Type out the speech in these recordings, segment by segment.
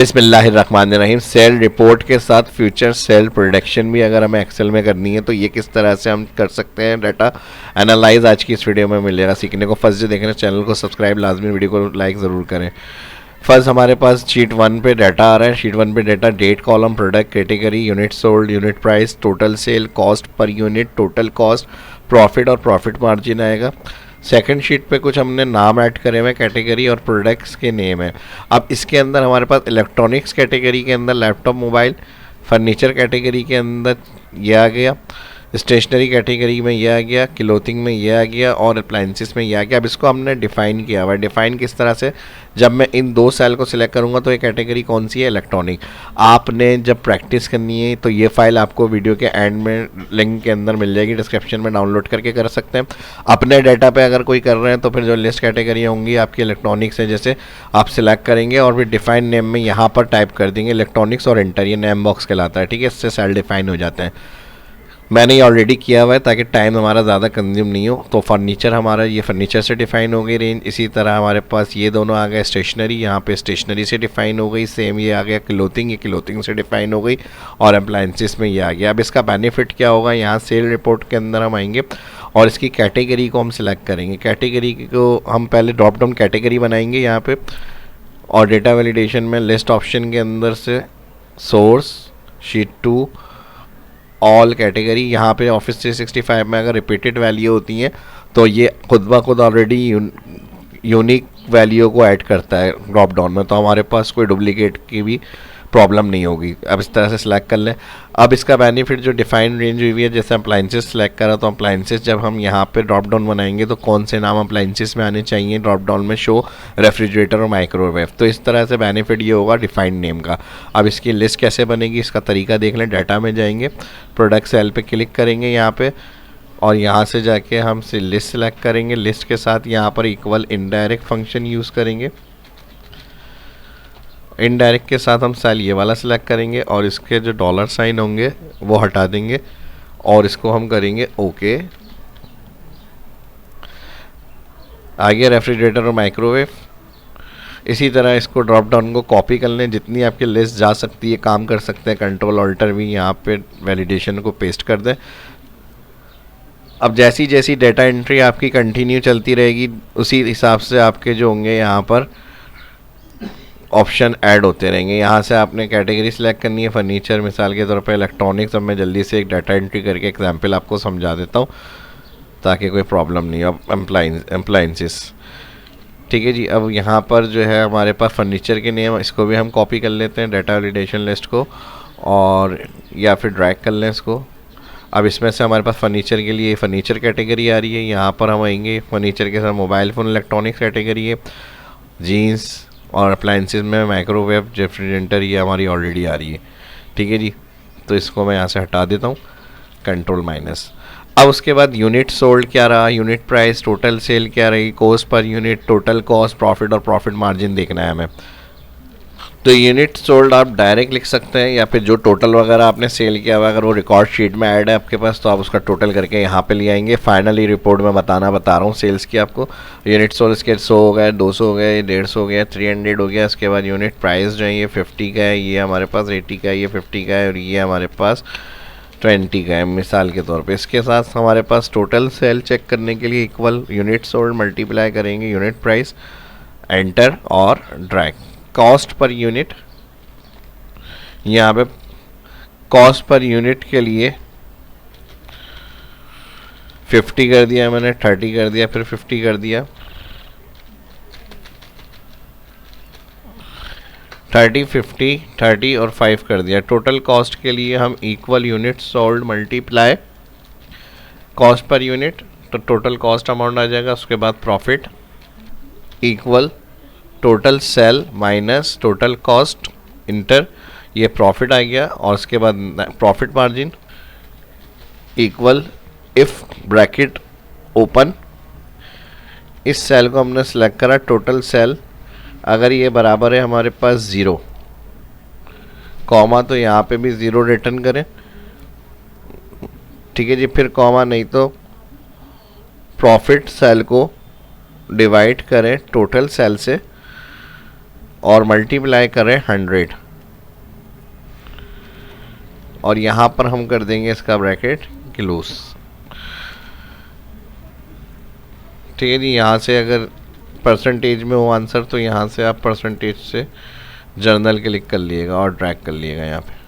बिस्मिल्लाहिर्रहमानिर्रहीम। Cell report के साथ फ्यूचर सेल प्रोडक्शन भी अगर हमें एक्सेल में करनी है तो ये किस तरह से हम कर सकते हैं, डाटा एनालाइज आज की इस वीडियो में मिलेगा सीखने को। फर्स्ट जो देखना चैनल को सब्सक्राइब लाजमी, वीडियो को लाइक ज़रूर करें। फर्स्ट हमारे पास शीट 1 पे डाटा आ रहा है। शीट 1 पे data date column, product category, unit sold, unit price, total sale, cost per unit, total cost, profit और प्रॉफिट मार्जिन आएगा। सेकंड शीट पे कुछ हमने नाम ऐड करे हुए, कैटेगरी और प्रोडक्ट्स के नेम है। अब इसके अंदर हमारे पास इलेक्ट्रॉनिक्स कैटेगरी के अंदर लैपटॉप, मोबाइल, फर्नीचर कैटेगरी के अंदर ये आ गया, स्टेशनरी कैटेगरी में ये आ गया, क्लोथिंग में ये आ गया और अप्लाइंसेस में ये आ गया। अब इसको हमने डिफ़ाइन किया हुआ है। डिफ़ाइन किस तरह से, जब मैं इन दो सेल को सिलेक्ट करूंगा तो ये कैटेगरी कौन सी है, इलेक्ट्रॉनिक। आपने जब प्रैक्टिस करनी है तो ये फाइल आपको वीडियो के एंड में लिंक के अंदर मिल जाएगी, डिस्क्रिप्शन में डाउनलोड करके कर सकते हैं। अपने डाटा पे अगर कोई कर रहे हैं तो फिर जो लिस्ट कैटेगरी होंगी आपकी इलेक्ट्रॉनिक्स है, जैसे आप सिलेक्ट करेंगे और फिर डिफाइन नेम में यहाँ पर टाइप कर देंगे इलेक्ट्रॉनिक्स और इंटर, ये नेम बॉक्स कहलाता है। ठीक है, इससे सेल डिफाइन हो जाते हैं। मैंने ये ऑलरेडी किया हुआ है ताकि टाइम हमारा ज़्यादा कंज्यूम नहीं हो। तो फर्नीचर हमारा ये फर्नीचर से डिफ़ाइन हो गई रेंज। इसी तरह हमारे पास ये दोनों आ गए स्टेशनरी, यहाँ पे स्टेशनरी से डिफ़ाइन हो गई। सेम ये आ गया क्लोथिंग, ये क्लोथिंग से डिफ़ाइन हो गई और अप्लाइंसेस में ये आ गया। अब इसका बेनिफिट क्या होगा, यहाँ सेल रिपोर्ट के अंदर हम आएंगे और इसकी कैटेगरी को हम सिलेक्ट करेंगे। कैटेगरी को हम पहले ड्रॉप डाउन कैटेगरी बनाएंगे यहाँ पे और डेटा वैलिडेशन में लिस्ट ऑप्शन के अंदर से सोर्स, शीट 2, ऑल कैटेगरी। यहाँ पे ऑफिस 365 में अगर रिपीटेड वैल्यू होती हैं तो ये खुद ब खुद ऑलरेडी यूनिक वैल्यू को ऐड करता है ड्रॉप डाउन में, तो हमारे पास कोई डुप्लीकेट की भी प्रॉब्लम नहीं होगी। अब इस तरह से सिलेक्ट कर लें। अब इसका बेनिफिट जो डिफाइन रेंज हुई है, जैसे अप्लाइंसेस सेलेक्ट करा तो अप्लाइंसेस जब हम यहाँ पे ड्रॉप डाउन बनाएंगे तो कौन से नाम अप्लाइंसेस में आने चाहिए, ड्रॉप डाउन में शो रेफ्रिजरेटर और माइक्रोवेव। तो इस तरह से बेनिफिट ये होगा डिफाइन नेम का। अब इसकी लिस्ट कैसे बनेगी, इसका तरीका देख लें। डाटा में जाएंगे, प्रोडक्ट सेल पे क्लिक करेंगे यहाँ पे और यहाँ से जाके हम लिस्ट सेलेक्ट करेंगे। लिस्ट के साथ यहाँ पर इक्वल इनडायरेक्ट फंक्शन यूज़ करेंगे। इनडायरेक्ट के साथ हम सेल ये वाला सिलेक्ट करेंगे और इसके जो डॉलर साइन होंगे वो हटा देंगे और इसको हम करेंगे ओके। आगे रेफ्रिजरेटर और माइक्रोवेव। इसी तरह इसको ड्रॉप डाउन को कॉपी कर लें, जितनी आपकी लिस्ट जा सकती है काम कर सकते हैं। कंट्रोल ऑल्टर भी यहाँ पे वैलिडेशन को पेस्ट कर दें। अब जैसी जैसी डेटा एंट्री आपकी कंटिन्यू चलती रहेगी उसी हिसाब से आपके जो होंगे यहाँ पर ऑप्शन ऐड होते रहेंगे। यहाँ से आपने कैटेगरी सेलेक्ट करनी है, फर्नीचर मिसाल के तौर पे, इलेक्ट्रॉनिक्स। अब मैं जल्दी से एक डाटा एंट्री करके एग्जांपल आपको समझा देता हूँ ताकि कोई प्रॉब्लम नहीं हो। अब अप्लाइंसेस, ठीक है जी। अब यहाँ पर जो है हमारे पास फर्नीचर के नेम, इसको भी हम कॉपी कर लेते हैं डाटा वैलिडेशन लिस्ट को और या फिर ड्रैग कर लें इसको। अब इसमें से हमारे पास फर्नीचर के लिए फर्नीचर कैटेगरी आ रही है, यहाँ पर हम आएंगे। फर्नीचर के साथ मोबाइल फ़ोन इलेक्ट्रॉनिक्स कैटेगरी है, जीन्स और अप्लाइंसेस में माइक्रोवेव, रेफ्रिजरेटर ये हमारी ऑलरेडी आ रही है। ठीक है जी, तो इसको मैं यहाँ से हटा देता हूँ, कंट्रोल माइनस। अब उसके बाद यूनिट सोल्ड क्या रहा, यूनिट प्राइस, टोटल सेल क्या रही, cost per unit, total cost, profit और प्रॉफिट मार्जिन देखना है हमें। तो यूनिट सोल्ड आप डायरेक्ट लिख सकते हैं या फिर जो टोटल वगैरह आपने सेल किया हुआ अगर वो रिकॉर्ड शीट में ऐड है आपके पास तो आप उसका टोटल करके यहाँ पे ले आएंगे। फाइनली रिपोर्ट में बता रहा हूँ सेल्स की आपको। यूनिट सोल्ड इसके 100 हो गए, 200 हो गए, 150 हो गया, 300 हो गया। इसके बाद यूनिट प्राइस जो है ये 50 का है, ये हमारे पास 80 का है, ये 50 का है और ये हमारे पास 20 का है मिसाल के तौर पे। इसके साथ हमारे पास टोटल सेल चेक करने के लिए इक्वल यूनिट सोल्ड मल्टीप्लाई करेंगे यूनिट प्राइस, एंटर और ड्रैग। कॉस्ट पर यूनिट, यहाँ पे कॉस्ट पर यूनिट के लिए 50 कर दिया मैंने, 30 कर दिया, फिर 50 कर दिया, 30, 50, 30 और 5 कर दिया। टोटल कॉस्ट के लिए हम equal unit sold multiply cost per unit, तो टोटल कॉस्ट अमाउंट आ जाएगा। उसके बाद profit equal total sale minus total cost, inter, ये प्रॉफिट आ गया। और उसके बाद profit margin equal if bracket open, इस सेल को हमने सेलेक्ट करा टोटल सेल, अगर ये बराबर है हमारे पास 0 कॉमा तो यहाँ पे भी 0 रिटर्न करें। ठीक है जी, फिर कॉमा नहीं तो प्रॉफिट सेल को डिवाइड करें टोटल सेल से और मल्टीप्लाई करें 100 और यहाँ पर हम कर देंगे इसका ब्रैकेट क्लोज। ठीक है जी। यहाँ से अगर परसेंटेज में हो आंसर तो यहाँ से आप परसेंटेज से जर्नल क्लिक कर लिएगा और ड्रैग कर लिएगा यहाँ पे।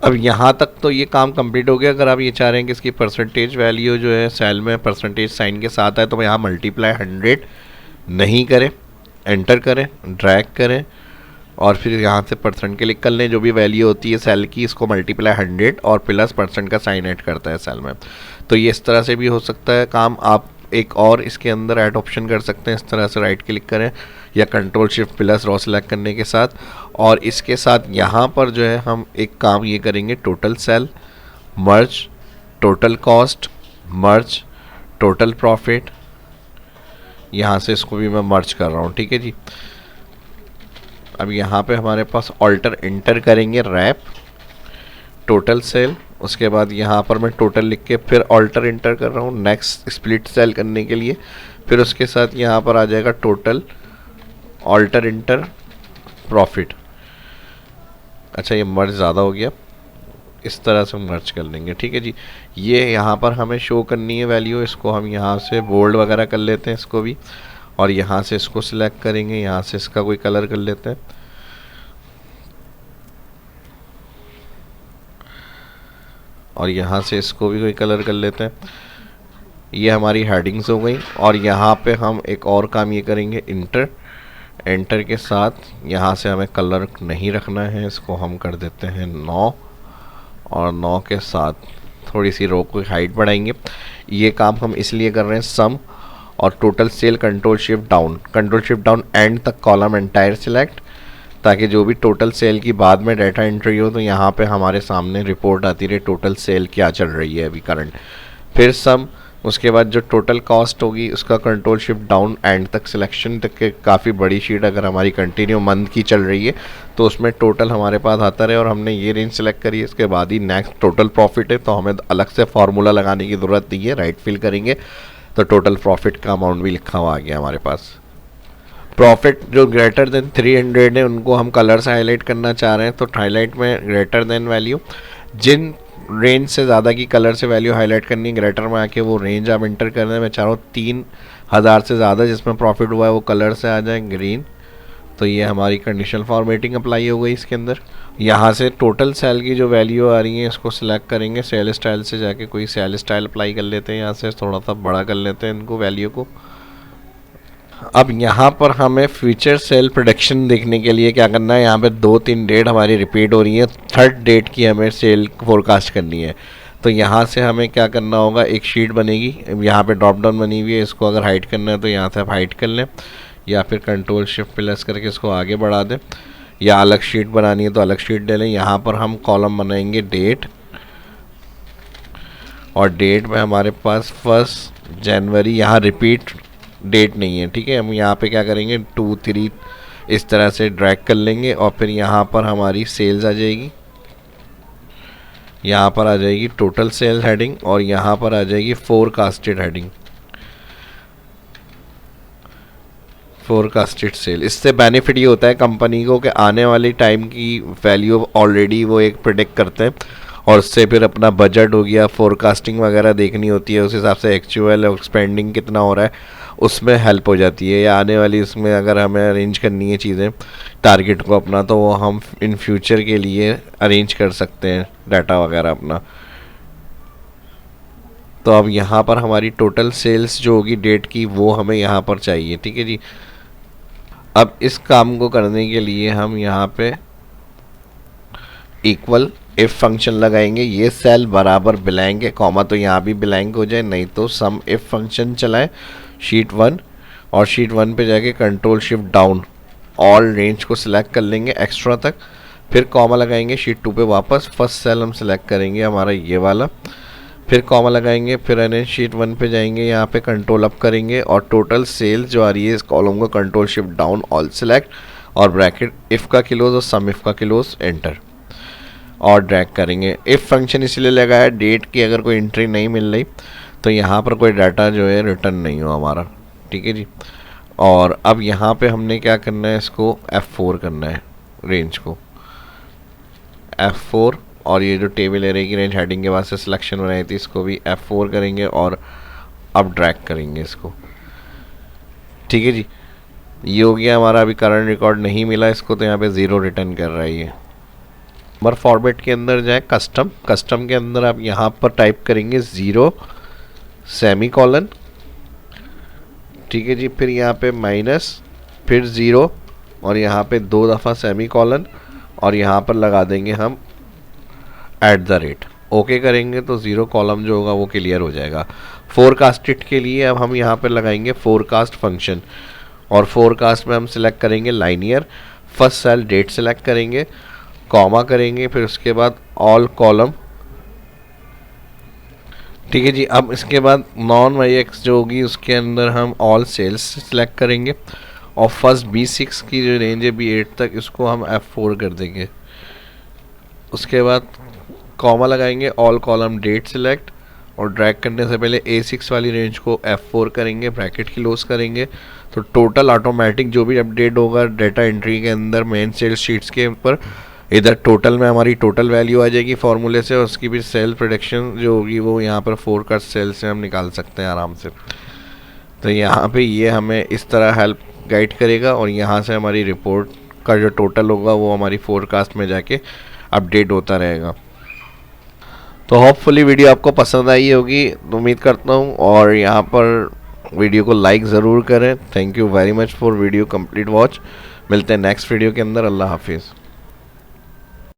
अब यहाँ तक तो ये काम कंप्लीट हो गया। अगर आप ये चाह रहे हैं कि इसकी परसेंटेज वैल्यू जो है सेल में परसेंटेज साइन के साथ है तो यहाँ मल्टीप्लाई 100 नहीं करें, एंटर करें, ड्रैग करें और फिर यहाँ से परसेंट क्लिक कर लें। जो भी वैल्यू होती है सेल की इसको मल्टीप्लाई 100 और प्लस परसेंट का साइन ऐड करता है सेल में। तो ये इस तरह से भी हो सकता है काम। आप एक और इसके अंदर ऐड ऑप्शन कर सकते हैं। इस तरह से राइट क्लिक करें या control shift plus raw select करने के साथ, और इसके साथ यहाँ पर जो है हम एक काम ये करेंगे, टोटल सेल, मर्ज, टोटल कॉस्ट, मर्ज, टोटल प्रॉफिट। यहाँ से इसको भी मैं मर्ज कर रहा हूँ। ठीक है जी। अब यहाँ पे हमारे पास ऑल्टर इंटर करेंगे रैप टोटल सेल, उसके बाद यहाँ पर मैं टोटल लिख के फिर ऑल्टर इंटर कर रहा हूँ नेक्स्ट स्प्लिट सेल करने के लिए। फिर उसके साथ यहाँ पर आ जाएगा टोटल, ऑल्टर इंटर प्रॉफिट। अच्छा ये मर्ज ज़्यादा हो गया, इस तरह से मर्ज कर लेंगे। ठीक है जी। ये यहाँ पर हमें शो करनी है वैल्यू, इसको हम यहाँ से बोल्ड वगैरह कर लेते हैं इसको भी, और यहाँ से इसको सिलेक्ट करेंगे, यहाँ से इसका कोई कलर कर लेते हैं। और यहाँ से इसको भी कोई कलर कर लेते हैं। ये हमारी हेडिंग्स हो गई। और यहाँ पे हम एक और काम ये करेंगे, इंटर, एंटर के साथ यहाँ से हमें कलर नहीं रखना है, इसको हम कर देते हैं 9 और 9 के साथ थोड़ी सी रो को हाइट बढ़ाएंगे। ये काम हम इसलिए कर रहे हैं, सम और total sale control shift down and तक कॉलम एंटायर सिलेक्ट, ताकि जो भी टोटल सेल की बाद में डाटा एंट्री हो तो यहाँ पे हमारे सामने रिपोर्ट आती रहे टोटल सेल क्या चल रही है अभी करंट। फिर सम, उसके बाद जो टोटल कॉस्ट होगी उसका कंट्रोल शिफ्ट डाउन एंड तक सिलेक्शन तक के, काफ़ी बड़ी शीट अगर हमारी कंटिन्यू मंथ की चल रही है तो उसमें टोटल हमारे पास आता रहे, और हमने ये रेंज सेलेक्ट करी है। इसके बाद ही नेक्स्ट टोटल प्रॉफिट है तो हमें अलग से फार्मूला लगाने की ज़रूरत नहीं है, राइट फिल करेंगे तो टोटल प्रॉफिट का अमाउंट भी लिखा हुआ आ गया हमारे पास। प्रॉफिट जो ग्रेटर देन 300 है उनको हम कलर से हाईलाइट करना चाह रहे हैं, तो हाईलाइट में ग्रेटर देन वैल्यू, जिन रेंज से ज़्यादा की कलर से वैल्यू हाईलाइट करनी है ग्रेटर में आके वो रेंज आप इंटर कर रहे हैं। मैं चाह रहा हूँ 3000 से ज़्यादा जिसमें प्रॉफिट हुआ है वो कलर से आ जाए ग्रीन। तो ये हमारी कंडीशनल फॉर्मेटिंग अप्लाई हो गई इसके अंदर। यहाँ से टोटल सेल की जो वैल्यू आ रही है इसको सिलेक्ट करेंगे, सेल स्टाइल से जाके कोई सेल स्टाइल अप्लाई कर लेते हैं, यहाँ से थोड़ा सा बड़ा कर लेते हैं इनको वैल्यू को। अब यहाँ पर हमें फ्यूचर सेल प्रोडक्शन देखने के लिए क्या करना है, यहाँ पे 2-3 डेट हमारी रिपीट हो रही है, थर्ड डेट की हमें सेल फोरकास्ट करनी है। तो यहाँ से हमें क्या करना होगा, एक शीट बनेगी, यहाँ पे ड्रॉप डाउन बनी हुई है, इसको अगर हाइड करना है तो यहाँ से आप हाइड कर लें या फिर कंट्रोल शिफ्ट प्लस करके इसको आगे बढ़ा दें, या अलग शीट बनानी है तो अलग शीट ले लें। यहाँ पर हम कॉलम बनाएंगे डेट, और डेट में हमारे पास 1 जनवरी, यहाँ रिपीट डेट नहीं है। ठीक है, हम यहाँ पे क्या करेंगे 2-3 इस तरह से ड्रैग कर लेंगे, और फिर यहाँ पर हमारी सेल्स आ जाएगी, यहाँ पर आ जाएगी टोटल सेल हेडिंग, और यहाँ पर आ जाएगी फोरकास्टेड हेडिंग, फोरकास्टेड सेल। इससे बेनिफिट ये होता है कंपनी को कि आने वाली टाइम की वैल्यू ऑलरेडी वो एक प्रिडिक्ट करते हैं, और उससे फिर अपना बजट हो गया, फोरकास्टिंग वगैरह देखनी होती है, उस हिसाब से एक्चुअल एक्सपेंडिंग कितना हो रहा है उसमें हेल्प हो जाती है। या आने वाली उसमें अगर हमें अरेंज करनी है चीज़ें टारगेट को अपना, तो वो हम इन फ्यूचर के लिए अरेंज कर सकते हैं डाटा वगैरह अपना। तो अब यहाँ पर हमारी टोटल सेल्स जो होगी डेट की वो हमें यहाँ पर चाहिए। ठीक है जी। अब इस काम को करने के लिए हम यहाँ पे इक्वल इफ फंक्शन लगाएंगे, ये सेल बराबर ब्लैंक है, कॉमा तो यहाँ भी ब्लैंक हो जाए, नहीं तो सम इफ फंक्शन चलाएं शीट 1, और शीट 1 पे जाके control shift down all range को सिलेक्ट कर लेंगे एक्स्ट्रा तक, फिर कॉमा लगाएंगे शीट 2 पे वापस, फर्स्ट सेल हम सिलेक्ट करेंगे हमारा ये वाला, फिर कॉमा लगाएंगे, फिर यानी शीट 1 पे जाएंगे, यहाँ पे कंट्रोल अप करेंगे और टोटल सेल्स जो आ रही है इस कॉलम को control shift down all select और ब्रैकेट इफ़ का क्लोज और सम इफ़ का क्लोज एंटर और ड्रैग करेंगे। इफ़ फंक्शन इसलिए लगाया डेट की अगर कोई एंट्री नहीं मिल रही तो यहाँ पर कोई डाटा जो है रिटर्न नहीं हो हमारा। ठीक है जी। और अब यहाँ पे हमने क्या करना है, इसको F4 करना है रेंज को, F4। और ये जो टेबल एरे की रेंज हेडिंग के बाद से सिलेक्शन बनाई थी इसको भी F4 करेंगे और अब ड्रैग करेंगे इसको। ठीक है जी, ये हो गया हमारा। अभी करंट रिकॉर्ड नहीं मिला इसको, तो यहाँ पे 0 रिटर्न कर रहा है ये। नंबर फॉर्मेट के अंदर जाए, कस्टम, कस्टम के अंदर आप यहाँ पर टाइप करेंगे 0 सेमीकोलन। ठीक है जी, फिर यहाँ पे माइनस, फिर 0 और यहाँ पे 2 दफ़ा सेमीकोलन और यहाँ पर लगा देंगे हम @ ओके करेंगे तो 0 कॉलम जो होगा वो क्लियर हो जाएगा। फोरकास्टेड के लिए अब हम यहाँ पर लगाएंगे फोरकास्ट फंक्शन, और फोरकास्ट में हम सिलेक्ट करेंगे linear, first cell date select करेंगे, कॉमा करेंगे, फिर उसके बाद ऑल कॉलम। ठीक है जी, अब इसके बाद नॉन YX जो होगी उसके अंदर हम ऑल सेल्स सेलेक्ट करेंगे और फर्स्ट B6 की जो रेंज है B8 तक इसको हम F4 कर देंगे। उसके बाद कॉमा लगाएंगे, ऑल कॉलम डेट सेलेक्ट, और ड्रैग करने से पहले A6 वाली रेंज को F4 करेंगे, ब्रैकेट क्लोज करेंगे। तो टोटल ऑटोमेटिक जो भी अपडेट होगा डेटा एंट्री के अंदर मेन सेल शीट्स के ऊपर, इधर टोटल में हमारी टोटल वैल्यू आ जाएगी फॉर्मूले से, और उसकी भी सेल प्रेडिक्शन जो होगी वो यहाँ पर फोरकास्ट सेल से हम निकाल सकते हैं आराम से। तो यहाँ पे ये हमें इस तरह हेल्प गाइड करेगा, और यहाँ से हमारी रिपोर्ट का जो टोटल होगा वो हमारी फोरकास्ट में जाके अपडेट होता रहेगा। तो होपफुली वीडियो आपको पसंद आई होगी, उम्मीद करता हूँ, और यहाँ पर वीडियो को लाइक ज़रूर करें। Thank you very much for video complete watch. मिलते हैं नेक्स्ट वीडियो के अंदर। अल्लाह हाफिज़।